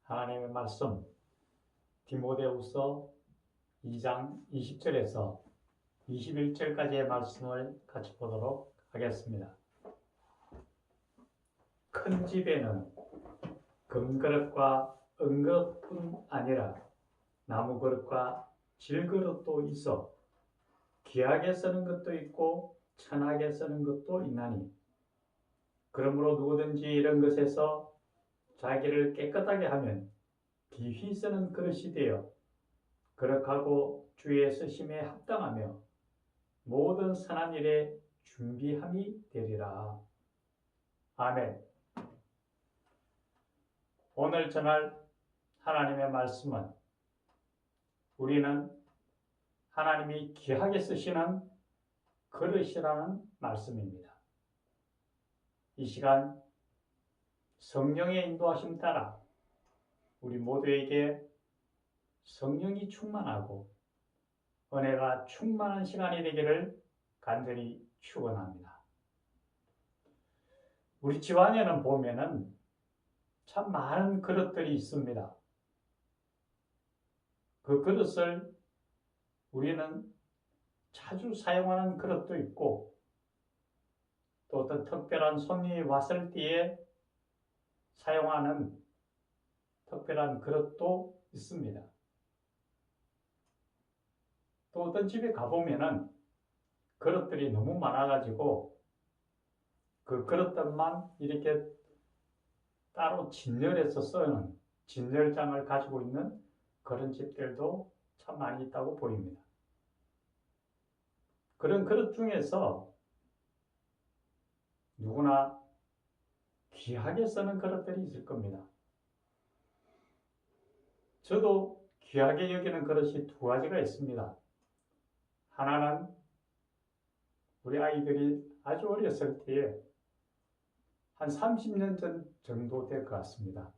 하나님의 말씀 디모데후서 2장 20절에서 21절까지의 말씀을 같이 보도록 하겠습니다. 큰 집에는 금그릇과 은그릇뿐 아니라 나무그릇과 질그릇도 있어 귀하게 쓰는 것도 있고 천하게 쓰는 것도 있나니, 그러므로 누구든지 이런 것에서 자기를 깨끗하게 하면 귀히 쓰는 그릇이 되어 거룩하고 주의 쓰심에 합당하며 모든 선한 일에 준비함이 되리라. 아멘. 오늘 전할 하나님의 말씀은 우리는 하나님이 귀하게 쓰시는 그릇이라는 말씀입니다. 이 시간 성령의 인도하심 따라 우리 모두에게 성령이 충만하고 은혜가 충만한 시간이 되기를 간절히 축원합니다. 우리 집안에는 보면은 참 많은 그릇들이 있습니다. 그 그릇을 우리는 자주 사용하는 그릇도 있고, 또 어떤 특별한 손님이 왔을 때에 사용하는 특별한 그릇도 있습니다. 또 어떤 집에 가보면은 그릇들이 너무 많아가지고 그 그릇들만 이렇게 따로 진열해서 쓰는 진열장을 가지고 있는 그런 집들도 참 많이 있다고 보입니다. 그런 그릇 중에서 누구나 귀하게 쓰는 그릇들이 있을 겁니다. 저도 귀하게 여기는 그릇이 두 가지가 있습니다. 하나는 우리 아이들이 아주 어렸을 때에 한 30년 전 정도 될 것 같습니다.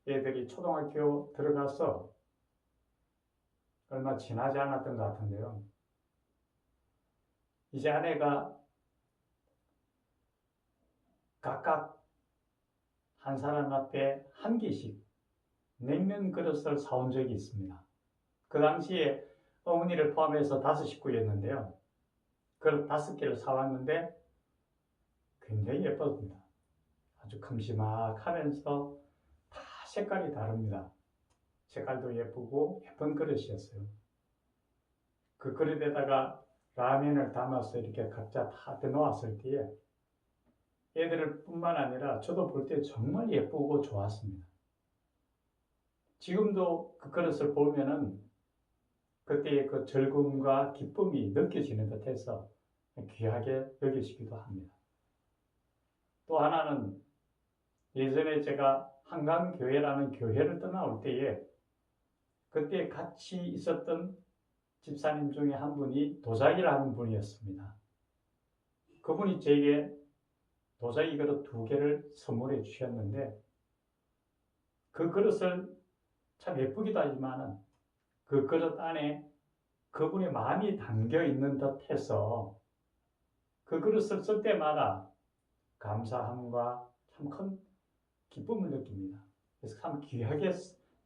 애들이 초등학교 들어가서 얼마 지나지 않았던 것 같은데요. 이제 아내가 각각 한 사람 앞에 한 개씩 냉면 그릇을 사온 적이 있습니다. 그 당시에 어머니를 포함해서 5식구였는데요. 그릇 5개를 사왔는데 굉장히 예뻤습니다. 아주 큼지막하면서 다 색깔이 다릅니다. 색깔도 예쁘고 예쁜 그릇이었어요. 그 그릇에다가 라면을 담아서 이렇게 각자 다 앞에 놓았을 때에 애들 뿐만 아니라 저도 볼 때 정말 예쁘고 좋았습니다. 지금도 그 그릇을 보면은 그때의 그 즐거움과 기쁨이 느껴지는 듯해서 귀하게 여기시기도 합니다. 또 하나는 예전에 제가 한강교회라는 교회를 떠나올 때에 그때 같이 있었던 집사님 중에 한 분이 도자기를 하는 분이었습니다. 그분이 제게 도자기 그릇 2개를 선물해 주셨는데, 그 그릇을 참 예쁘기도 하지만은 그 그릇 안에 그분의 마음이 담겨 있는 듯 해서 그 그릇을 쓸 때마다 감사함과 참 큰 기쁨을 느낍니다. 그래서 참 귀하게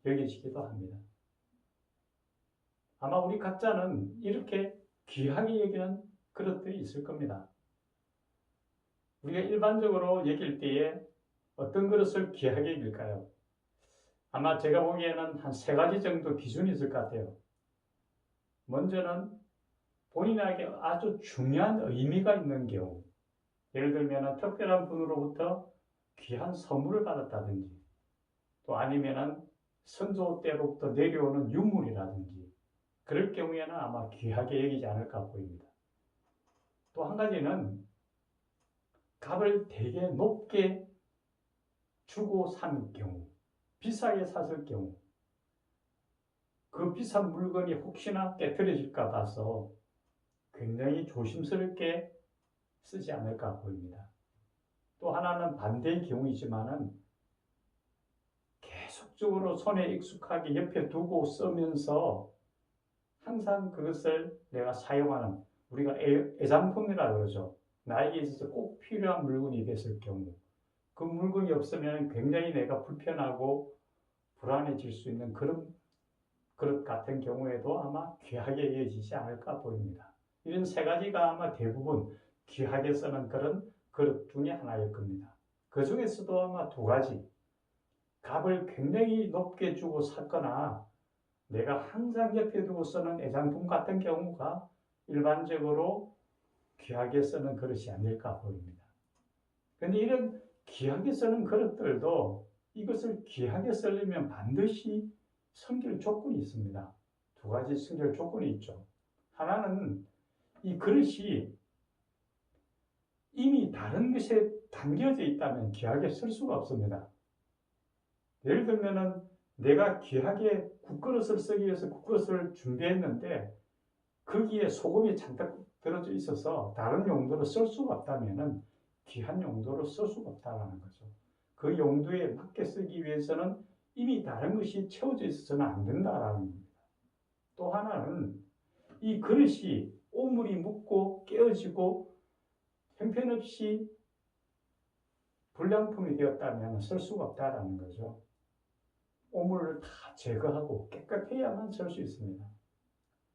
여기시기도 합니다. 아마 우리 각자는 이렇게 귀하게 여기는 그릇들이 있을 겁니다. 우리가 일반적으로 여길 때에 어떤 그릇을 귀하게 여길까요? 아마 제가 보기에는 한 3가지 정도 기준이 있을 것 같아요. 먼저는 본인에게 아주 중요한 의미가 있는 경우, 예를 들면 특별한 분으로부터 귀한 선물을 받았다든지, 또 아니면 선조 때로부터 내려오는 유물이라든지, 그럴 경우에는 아마 귀하게 여기지 않을까 보입니다. 또 한 가지는 값을 되게 높게 주고 산 경우, 비싸게 샀을 경우, 그 비싼 물건이 혹시나 깨트려질까 봐서 굉장히 조심스럽게 쓰지 않을까 보입니다. 또 하나는 반대의 경우이지만은 계속적으로 손에 익숙하게 옆에 두고 쓰면서 항상 그것을 내가 사용하는, 우리가 애장품이라 그러죠. 나에게 있어서 꼭 필요한 물건이 됐을 경우, 그 물건이 없으면 굉장히 내가 불편하고 불안해질 수 있는 그런 그릇 같은 경우에도 아마 귀하게 여겨지지 않을까 보입니다. 이런 세 가지가 아마 대부분 귀하게 쓰는 그릇 중에 하나일 겁니다. 그 중에서도 아마 두 가지, 값을 굉장히 높게 주고 샀거나 내가 항상 옆에 두고 쓰는 애장품 같은 경우가 일반적으로 귀하게 쓰는 그릇이 아닐까 보입니다. 그런데 이런 귀하게 쓰는 그릇들도 이것을 귀하게 쓰려면 반드시 성결 조건이 있습니다. 두 가지 성결 조건이 있죠. 하나는 이 그릇이 이미 다른 것에 담겨져 있다면 귀하게 쓸 수가 없습니다. 예를 들면은 내가 귀하게 국그릇을 쓰기 위해서 국그릇을 준비했는데 거기에 소금이 잔뜩 들어져 있어서 다른 용도로 쓸 수가 없다면은 귀한 용도로 쓸 수가 없다는 거죠. 그 용도에 맞게 쓰기 위해서는 이미 다른 것이 채워져 있어서는 안 된다라는 겁니다. 또 하나는 이 그릇이 오물이 묻고 깨어지고 형편없이 불량품이 되었다면 쓸 수가 없다라는 거죠. 오물을 다 제거하고 깨끗해야만 쓸 수 있습니다.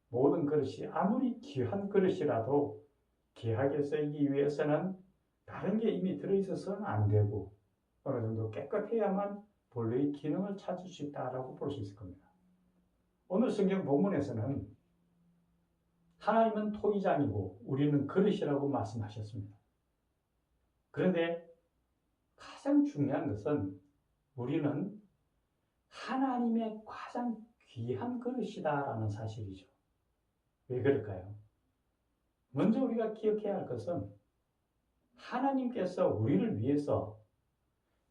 모든 그릇이 아무리 귀한 그릇이라도 귀하게 쓰기 위해서는 다른 게 이미 들어있어서는 안 되고 어느 정도 깨끗해야만 본래의 기능을 찾을 수 있다고 볼 수 있을 겁니다. 오늘 성경 본문에서는 하나님은 토기장이고 우리는 그릇이라고 말씀하셨습니다. 그런데 가장 중요한 것은 우리는 하나님의 가장 귀한 그릇이다라는 사실이죠. 왜 그럴까요? 먼저 우리가 기억해야 할 것은 하나님께서 우리를 위해서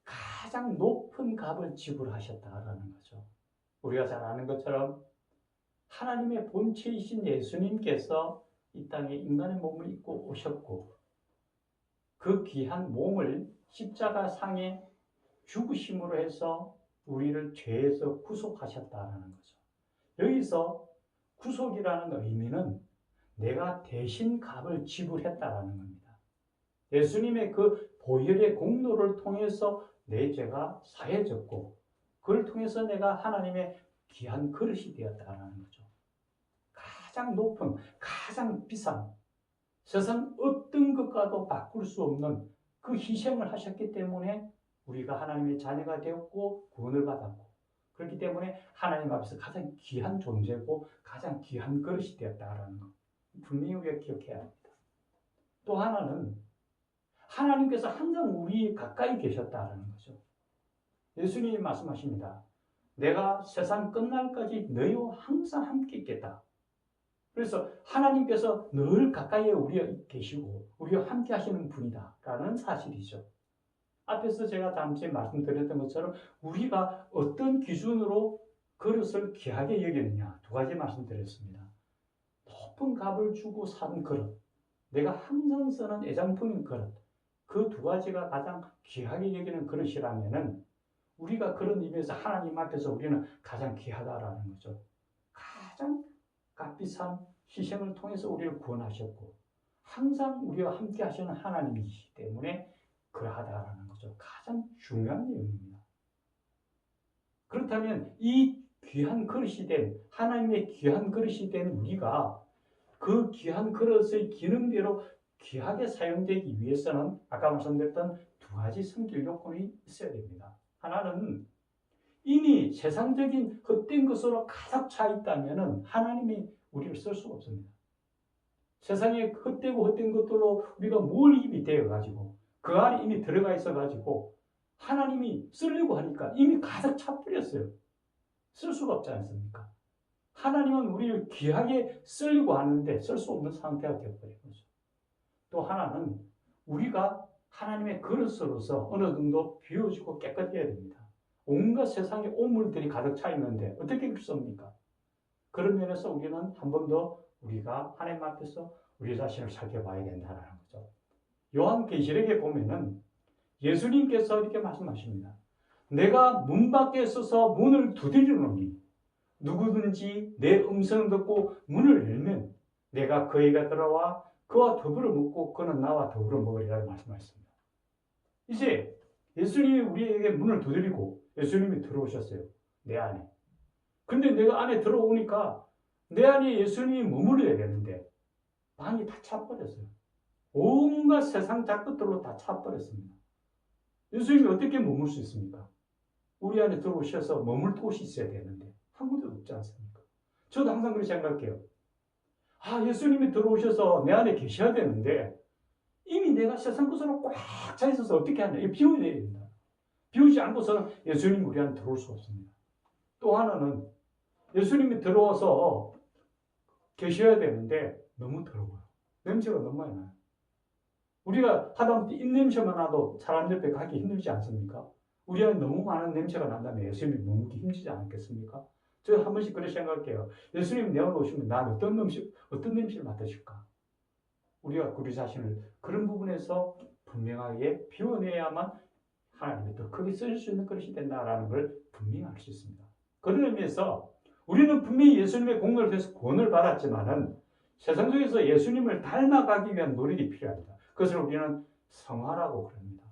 가장 높은 값을 지불하셨다라는 거죠. 우리가 잘 아는 것처럼 하나님의 본체이신 예수님께서 이 땅에 인간의 몸을 입고 오셨고 그 귀한 몸을 십자가 상에 죽으심으로 해서 우리를 죄에서 구속하셨다라는 거죠. 여기서 구속이라는 의미는 내가 대신 값을 지불했다라는 겁니다. 예수님의 그 보혈의 공로를 통해서 내 죄가 사해졌고 그걸 통해서 내가 하나님의 귀한 그릇이 되었다라는 거죠. 가장 높은, 가장 비싼 세상 어떤 것과도 바꿀 수 없는 그 희생을 하셨기 때문에 우리가 하나님의 자녀가 되었고 구원을 받았고 그렇기 때문에 하나님 앞에서 가장 귀한 존재고 가장 귀한 그릇이 되었다라는 것 분명히 우리가 기억해야 합니다. 또 하나는 하나님께서 항상 우리 가까이 계셨다라는 거죠. 예수님이 말씀하십니다. 내가 세상 끝날까지 너희와 항상 함께 있겠다. 그래서 하나님께서 늘 가까이에 우리와 계시고 우리와 함께 하시는 분이다 라는 사실이죠. 앞에서 제가 다음 주에 말씀드렸던 것처럼 우리가 어떤 기준으로 그릇을 귀하게 여기느냐 두 가지 말씀드렸습니다. 높은 값을 주고 산 그릇, 내가 항상 쓰는 애장품인 그릇, 그 두 가지가 가장 귀하게 여기는 그릇이라면은 우리가 그런 의미에서 하나님 앞에서 우리는 가장 귀하다라는 거죠. 가장 값비싼 희생을 통해서 우리를 구원하셨고 항상 우리와 함께 하시는 하나님이시기 때문에 그러하다라는 거죠. 가장 중요한 내용입니다. 그렇다면 이 귀한 그릇이 된 하나님의 귀한 그릇이 된 우리가 그 귀한 그릇의 기능대로 귀하게 사용되기 위해서는 아까 말씀드렸던 두 가지 성질 요건이 있어야 됩니다. 하나는 이미 세상적인 헛된 것으로 가득 차 있다면 하나님이 우리를 쓸 수가 없습니다. 세상에 헛되고 헛된 것들로 우리가 몰입이 되어가지고 그 안에 이미 들어가 있어가지고 하나님이 쓰려고 하니까 이미 가득 차버렸어요. 쓸 수가 없지 않습니까? 하나님은 우리를 귀하게 쓰려고 하는데 쓸 수 없는 상태가 되어버린 거죠. 또 하나는 우리가 하나님의 그릇으로서 어느 정도 비워지고 깨끗해야 됩니다. 온갖 세상의 오물들이 가득 차 있는데 어떻게 줍습니까? 그런 면에서 우리는 한 번 더 우리가 하나님 앞에서 우리 자신을 살펴봐야 된다는 거죠. 요한계시록에 보면은 예수님께서 이렇게 말씀하십니다. 내가 문 밖에 서서 문을 두드리노니 누구든지 내 음성을 듣고 문을 열면 내가 그에게 들어와 그와 더불어 먹고 그는 나와 더불어 먹으리라 말씀하셨습니다. 이제 예수님이 우리에게 문을 두드리고 예수님이 들어오셨어요. 내 안에. 근데 내가 안에 들어오니까 내 안에 예수님이 머무르야 되는데 방이 다 차버렸어요. 온갖 세상 작것들로 다 차버렸습니다. 예수님이 어떻게 머물 수 있습니까? 우리 안에 들어오셔서 머물 곳이 있어야 되는데 한 군데도 없지 않습니까? 저도 항상 그렇게 생각해요. 예수님이 들어오셔서 내 안에 계셔야 되는데 이미 내가 세상 것으로 꽉 차 있어서 어떻게 하냐. 이거 비워야 됩니다. 비우지 않고서는 예수님이 우리 안에 들어올 수 없습니다. 또 하나는 예수님이 들어와서 계셔야 되는데 너무 더러워요. 냄새가 너무 많이 나요. 우리가 하다못해 입냄새만 나도 사람 옆에 가기 힘들지 않습니까? 우리 안에 너무 많은 냄새가 난다면 예수님이 머무기 힘들지 않겠습니까? 저 한 번씩 그렇게 생각해요. 예수님 내 안에 오시면 난 어떤 냄새를 맡으실까? 우리가 우리 자신을 그런 부분에서 분명하게 비워내야만 하나님이 더 크게 쓰실 수 있는 그릇이 된다라는 걸 분명히 알 수 있습니다. 그런 의미에서 우리는 분명히 예수님의 공로를 통해서 구원을 받았지만은 세상 속에서 예수님을 닮아가기 위한 노력이 필요합니다. 그것을 우리는 성화라고 그럽니다.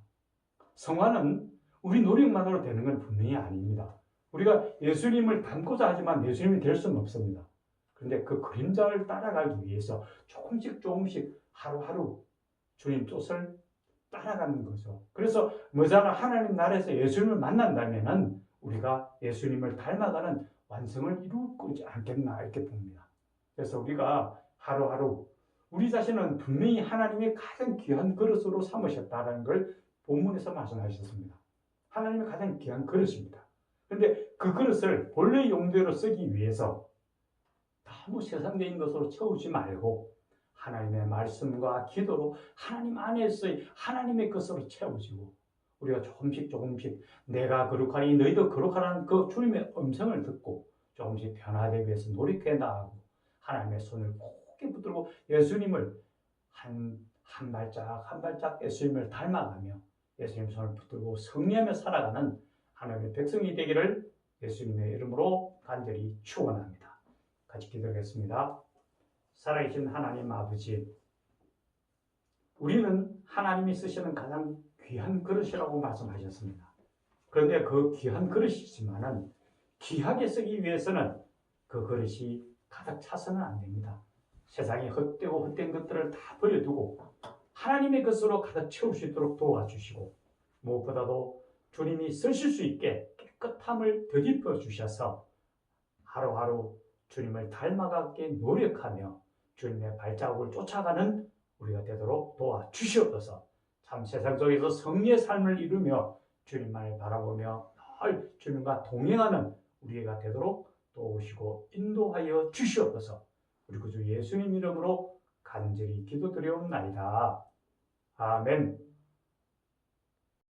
성화는 우리 노력만으로 되는 건 분명히 아닙니다. 우리가 예수님을 닮고자 하지만 예수님이 될 수는 없습니다. 그런데 그 그림자를 따라가기 위해서 조금씩 하루하루 주님 뜻을 따라가는 거죠. 그래서 머지않아 하나님 나라에서 예수님을 만난다면은 우리가 예수님을 닮아가는 완성을 이루지 않겠나 이렇게 봅니다. 그래서 우리가 하루하루 우리 자신은 분명히 하나님의 가장 귀한 그릇으로 삼으셨다는 걸 본문에서 말씀하셨습니다. 하나님의 가장 귀한 그릇입니다. 그런데 그 그릇을 본래 용도로 쓰기 위해서 너무 세상적인 것으로 채우지 말고 하나님의 말씀과 기도로 하나님 안에서의 하나님의 것으로 채워지고 우리가 조금씩 내가 거룩하니 너희도 거룩하라는 그 주님의 음성을 듣고 조금씩 변화되기 위해서 노력해 나가고 하나님의 손을 굳게 붙들고 예수님을 한 발짝 예수님을 닮아가며 예수님 손을 붙들고 승리하며 살아가는 하나님의 백성이 되기를 예수님의 이름으로 간절히 축원합니다. 같이 기도하겠습니다. 살아계신 하나님 아버지, 우리는 하나님이 쓰시는 가장 귀한 그릇이라고 말씀하셨습니다. 그런데 그 귀한 그릇이지만은 귀하게 쓰기 위해서는 그 그릇이 가득 차서는 안 됩니다. 세상에 헛되고 헛된 것들을 다 버려두고 하나님의 것으로 가득 채울 수 있도록 도와주시고 무엇보다도 주님이 쓰실 수 있게 깨끗함을 덧입혀 주셔서 하루하루 주님을 닮아가게 노력하며 주님의 발자국을 쫓아가는 우리가 되도록 도와주시옵소서. 참 세상 속에서 승리의 삶을 이루며 주님만을 바라보며 늘 주님과 동행하는 우리가 되도록 도우시고 인도하여 주시옵소서. 우리 구주 예수님 이름으로 간절히 기도드려옵나이다. 아멘.